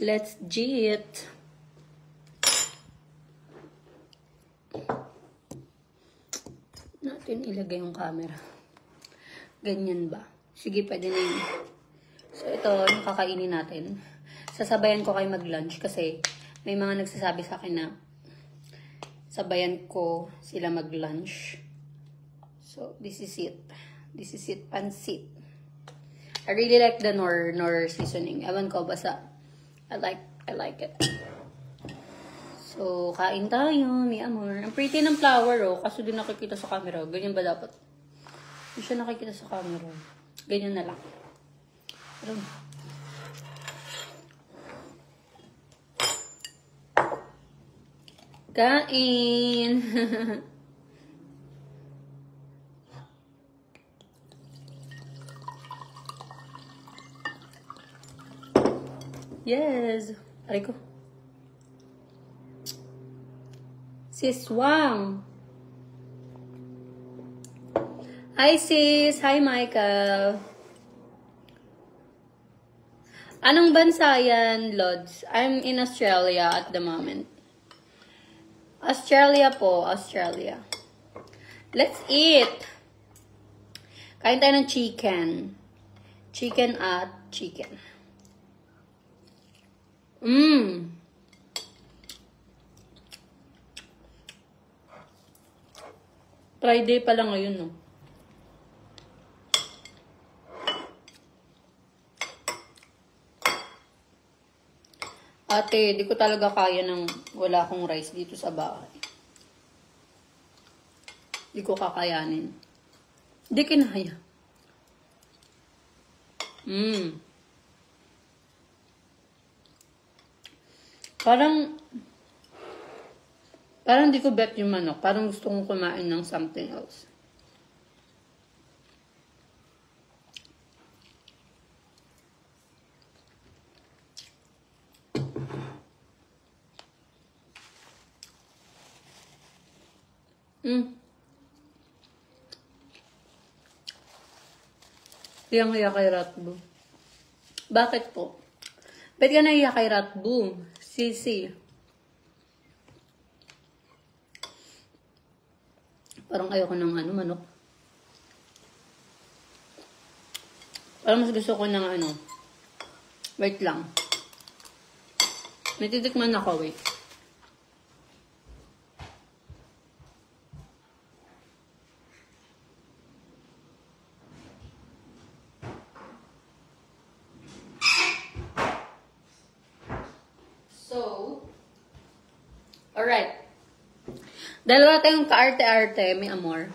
Let's jit. Natin ilagay yung camera. Ganyan ba? Sige, pwede na yun. So, ito, yung kakainin natin. Sasabayan ko kayo mag-lunch kasi may mga nagsasabi sa akin na sabayan ko sila mag-lunch. So, this is it. This is it, pansit. I really like the nor seasoning. Ewan ko, basta I like it. So, kain tayo, mi amor. Ang pretty ng flower, oh. Kaso di nakikita sa camera. Ganyan ba dapat? Hindi siya nakikita sa camera. Ganyan na lang. Pero, kain! Yes! Aray ko. Sis Wang! Hi sis! Hi Michael! Anong bansa yan, Lods? I'm in Australia at the moment. Australia po, Australia. Let's eat! Kain tayo ng chicken. Chicken at chicken. Friday pa lang ngayon, no? Ate, di ko talaga kaya ng wala akong rice dito sa bahay. Di ko kakayanin. Di kinaya. Parang di ko bet yung manok. Parang gusto kong kumain ng something else. Hiyang-hiya kay Ratbo. Bakit po? Ba't ka nahiya kay Ratbo? Sisi. Parang ayoko ng manok. Parang mas gusto ko ng wait lang. May titikman ako, wait. So, alright. Dalawa tayong kaarte-arte, may amor.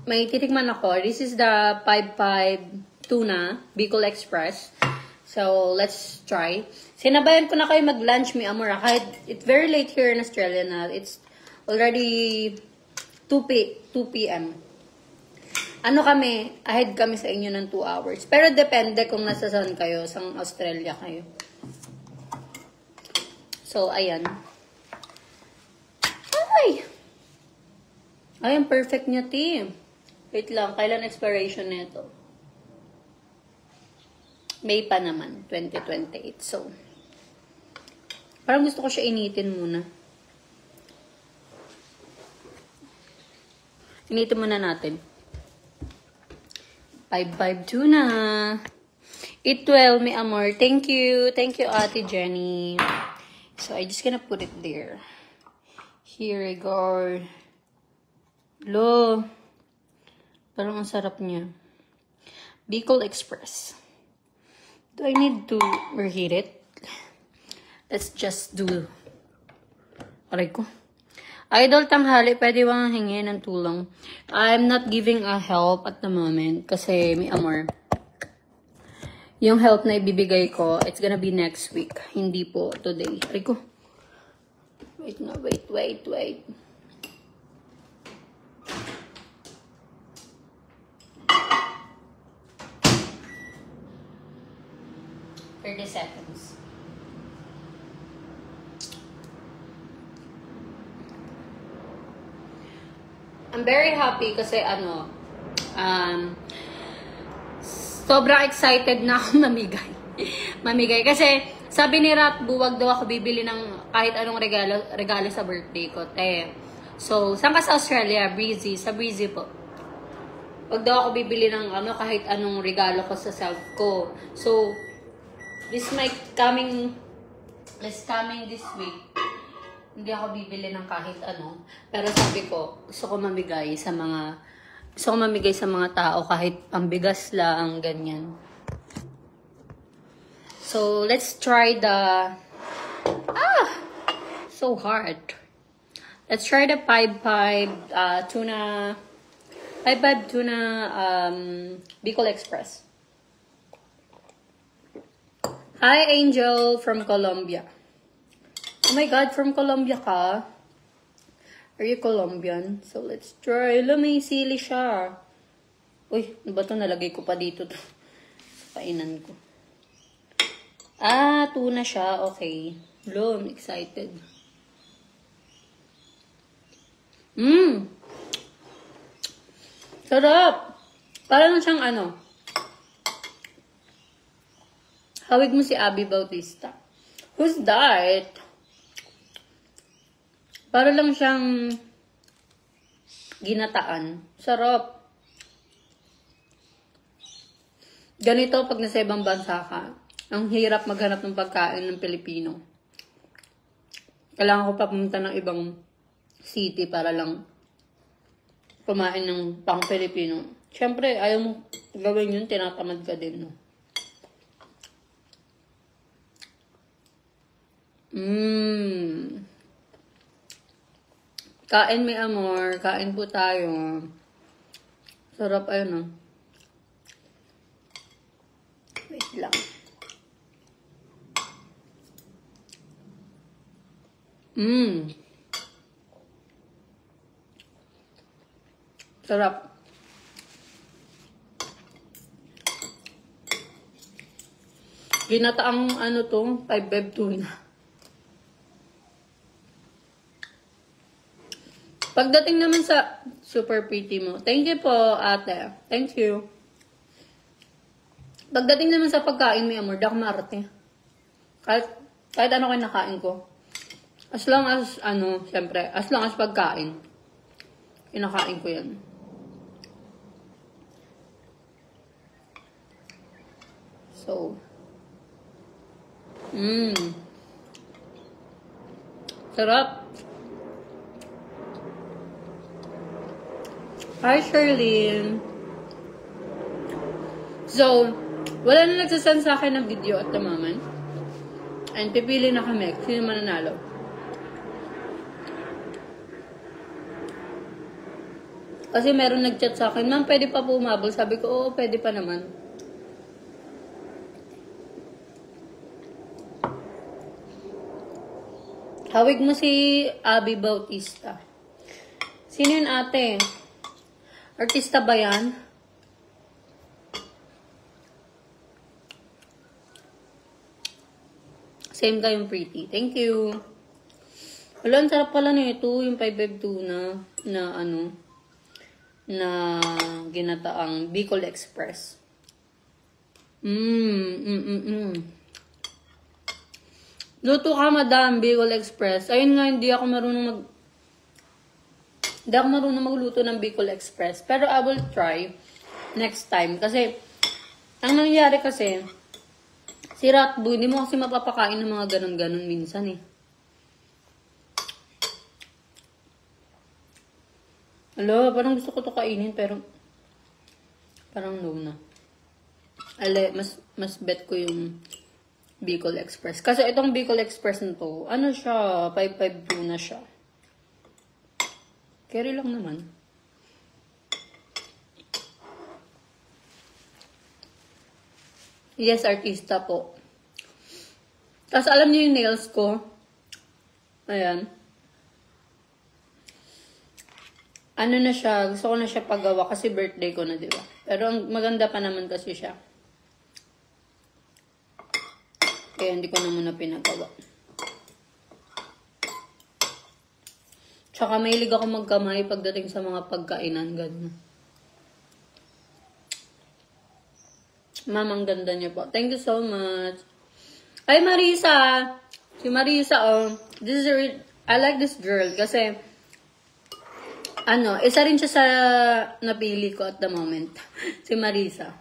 May titikman ako. This is the 5-5 tuna, Bicol Express. So, let's try. Sinabayan ko na kayo mag-lunch, may amor. Kahit it's very late here in Australia na. It's already 2 p.m. Ahead kami sa inyo ng 2 hours. Pero depende kung nasa saan kayo, sa Australia kayo. So, ayan. Ay, ang perfect niya, team. Wait lang, kailan expiration nito? May pa naman, 2028. So, parang gusto ko siya initin muna. Initin muna natin. 5-5 tuna. Eat well, may amor. Thank you. Thank you, Ate Jenny. So, I just gonna put it there. Here we go. Lo. Parang ang sarap niya. Bicol Express. Do I need to reheat it? Let's just do. Aray ko. Idol tanghali, pwede bang hingi ng tulong? I'm not giving a help at the moment. Kasi, may amor. Yung help na ibibigay ko, it's gonna be next week. Hindi po today. Aray ko. Wait na, wait. 30 seconds. I'm very happy kasi Sobrang excited na ako mamigay. Mamigay. Kasi sabi ni Rat, buwag daw ako bibili ng kahit anong regalo sa birthday ko. So, saan ka sa Australia? Breezy. Sa Breezy po. Wag daw ako bibili ng kahit anong regalo ko sa self ko. So, this coming this week. Hindi ako bibili ng kahit ano. Pero sabi ko, gusto ko mamigay sa mga tao kahit pambigas lang, ganyan. So, let's try the... so hard. Let's try the 5-5 tuna... 5-5 tuna Bicol Express. Hi, Angel from Colombia. Oh my God, from Colombia ka? Are you Colombian? So, let's try. May sili siya. Uy, ano ba ito? Nalagay ko pa dito to. Sa kainan ko. Tuna siya. Okay. I'm excited. Sarap! Parang siyang hawig mo si Abby Bautista. Who's that? Para lang siyang ginataan. Sarap. Ganito pag nasa ibang bansa ka. Ang hirap maghanap ng pagkain ng Pilipino. Kailangan ko pa pumunta ng ibang city para lang kumain ng pang Pilipino. Siyempre, ayaw mo gawin yun, tinatamad ka din, no? Kain, may amor. Kain po tayo. Sarap, ayun, Wait lang. Sarap. Ginataang 5-5 tuna. Pagdating naman sa super pretty mo. Thank you po, ate. Thank you. Pagdating naman sa pagkain, may amor, di ako maarte. Kahit ano kinakain ko. As long as, syempre, as long as pagkain. Kinakain ko yan. So. Sarap. Hi, Sherlyn. So, wala na nagsasend sa akin ng video at the moment. And pipili na kami. Sino mananalo? Kasi meron nag-chat sa akin, ma'am, pwede pa po umabol. Sabi ko, oo, pwede pa naman. Hawig mo si Abby Bautista. Sino yun, ate? Artista ba yan? Same kayong pretty. Thank you. Wala, ang sarap pala nito. Yung 5-5 tuna na ginataang Bicol Express. Luto ka, madam, Bicol Express. Ayun nga, hindi ako marunong magluto ng Bicol Express. Pero I will try next time. Kasi, ang nangyari kasi, si Ratbo, hindi mo kasi mapapakain ng mga ganun-ganun minsan eh. Alo, parang gusto ko to kainin pero parang no na. Mas bet ko yung Bicol Express. Kasi itong Bicol Express na to, siya, 5-5 tuna siya. Carry lang naman. Yes, artista po. Tapos alam niyo yung nails ko. Ayan. Na siya, gusto ko na siya paggawa kasi birthday ko na, di ba? Pero ang maganda pa naman kasi siya. Kaya hindi ko na muna pinagawa. Tsaka mahilig ako magkamay pagdating sa mga pagkainan, ganun. Ma'am, ang ganda niyo po. Thank you so much. Ay, Marisa! Si Marisa, oh. I like this girl kasi, isa rin siya sa napili ko at the moment. Si Marisa.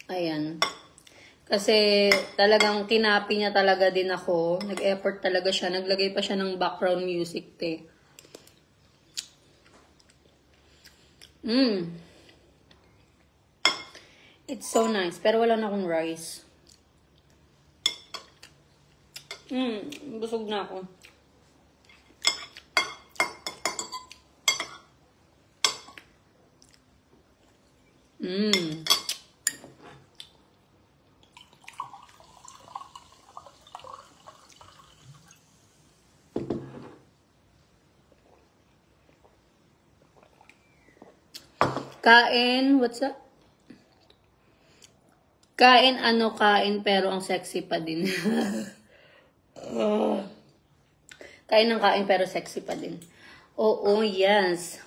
Ayan. Kasi talagang kinapi niya talaga din ako. Nag-effort talaga siya. Naglagay pa siya ng background music, te. It's so nice. Pero wala na akong rice. Busog na ako. Kain, what's up? Kain, kain, pero ang sexy pa din. Kain ng kain, pero sexy pa din. Oo, yes.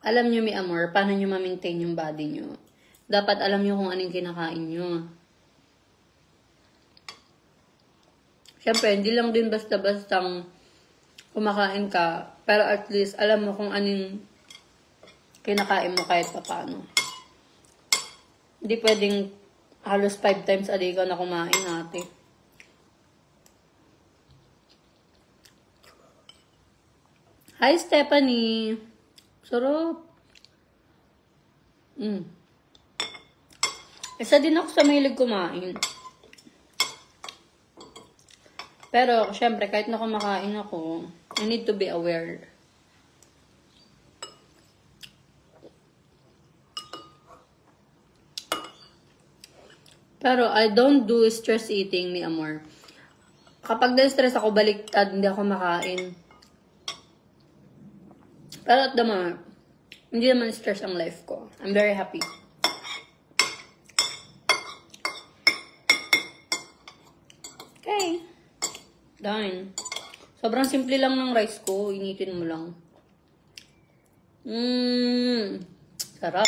Alam nyo, mi amor, paano nyo ma-maintain yung body nyo. Dapat alam nyo kung anong kinakain nyo. Siyempre, hindi lang din basta-bastang kumakain ka, pero at least alam mo kung anong kinakain mo kahit pa paano. Hindi pwedeng halos 5 times a day ka na kumain, ate. Hi, Stephanie. Sarap. Isa din ako sa mahilig kumain. Pero, syempre, kahit na kumakain ako, I need to be aware. Pero, I don't do stress eating, mi amor. Kapag na-stress ako, baliktad, hindi ako makain. Pero at the moment, hindi naman stress ang life ko. I'm very happy. Okay. Done. Sobrang simple lang ng rice ko. Initin mo lang. Sarap.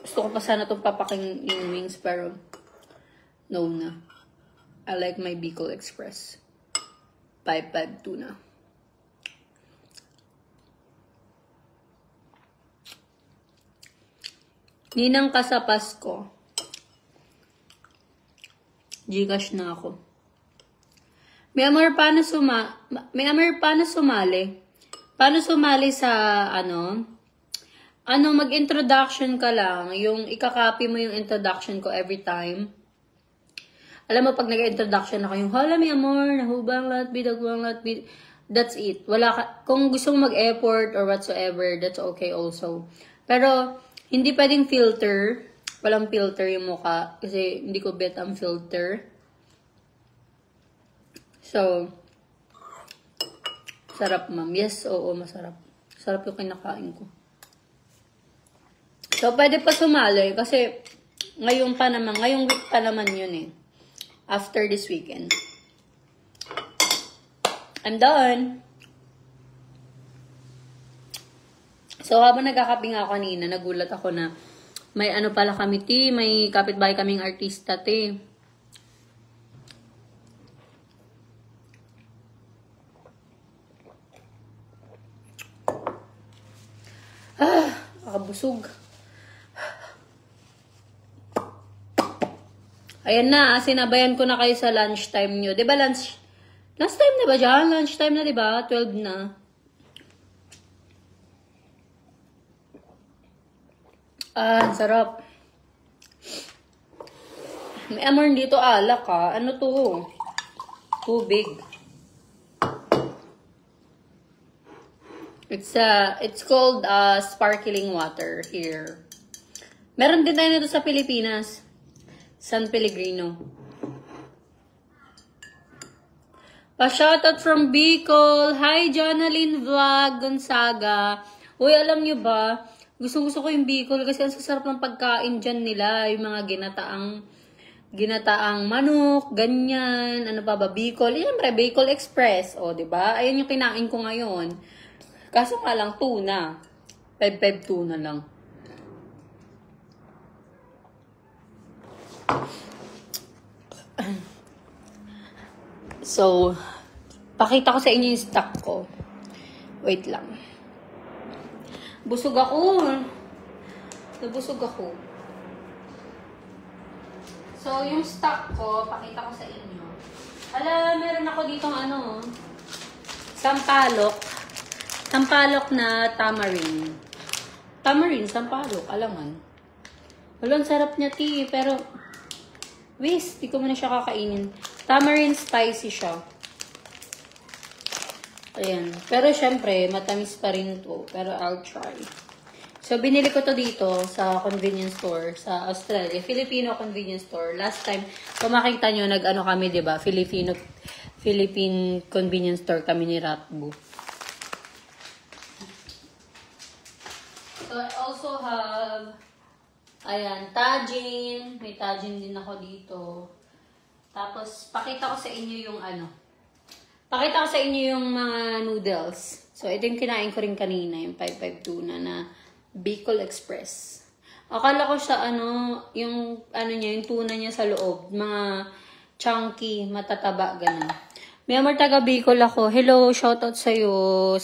Gusto ko pa sana itong papaking in wings, pero no na. I like my Bicol Express. 552 na. Ninang ka sa Pasko. Gcash na ako. May amor, paano sumali? Paano sumali sa, mag-introduction ka lang. Yung ikakopy mo yung introduction ko every time. Alam mo, pag nag-introduction ako, yung, hala, may amor, nahubang lahat, bidagwang lahat, that's it. Kung gusto mo mag-effort or whatsoever, that's okay also. Pero, hindi pwedeng filter. Walang filter yung mukha. Kasi hindi ko bet ang filter. So, sarap, ma'am. Yes, oo, masarap. Sarap yung kinakain ko. So, pwede pa sumali. Kasi, ngayong week pa naman yun eh. After this weekend. I'm done. So, habang nagkakape nga ako kanina, nagulat ako na may pala kami, may kapitbahay kaming artista, te. Nakabusog. Ayan na, sinabayan ko na kayo sa lunchtime nyo. Diba last time na ba dyan? Lunchtime na, diba? 12 na. Sarap. May amor dito alak ha. Ano to? Tubig. It's called sparkling water here. Meron din tayo nito sa Pilipinas. San Pellegrino. Pa-shoutout from Bicol. Hi, Jonaline Vlog Gonzaga. Uy, alam nyo ba? Gusto ko yung Bicol kasi ang sasarap ng pagkain dyan nila. Yung mga ginataang manok, ganyan. Ano pa ba? Bicol. Siyempre, Bicol Express. O, diba? Ayan yung kinain ko ngayon. Kaso nga lang, tuna. 552 na lang. So, pakita ko sa inyo yung stock ko. Wait lang. Busog ako. Nabusog ako. So, yung stock ko, pakita ko sa inyo. Meron ako ditong sampalok. Sampalok na tamarind. Tamarind, sampalok, alaman. Wala, ang sarap niya, pero waste, di ko muna siya kakainin. Tamarind spicy siya. Ayan. Pero syempre, matamis pa rin to. Pero I'll try. So, binili ko to dito sa convenience store sa Australia. Filipino convenience store. Last time, kung makita nyo, kami, diba? Philippine convenience store kami ni Ratbo. So, I also have, ayan, Tajin. May Tajin din ako dito. Tapos, pakita ko sa inyo yung pakita ko sa inyo yung mga noodles. So, ito yung kinain ko rin kanina, yung 552 na Bicol Express. Akala ko siya, yung tuna niya sa loob. Mga chunky, matataba, ganun. May amor taga Bicol ako. Hello, shoutout sa'yo.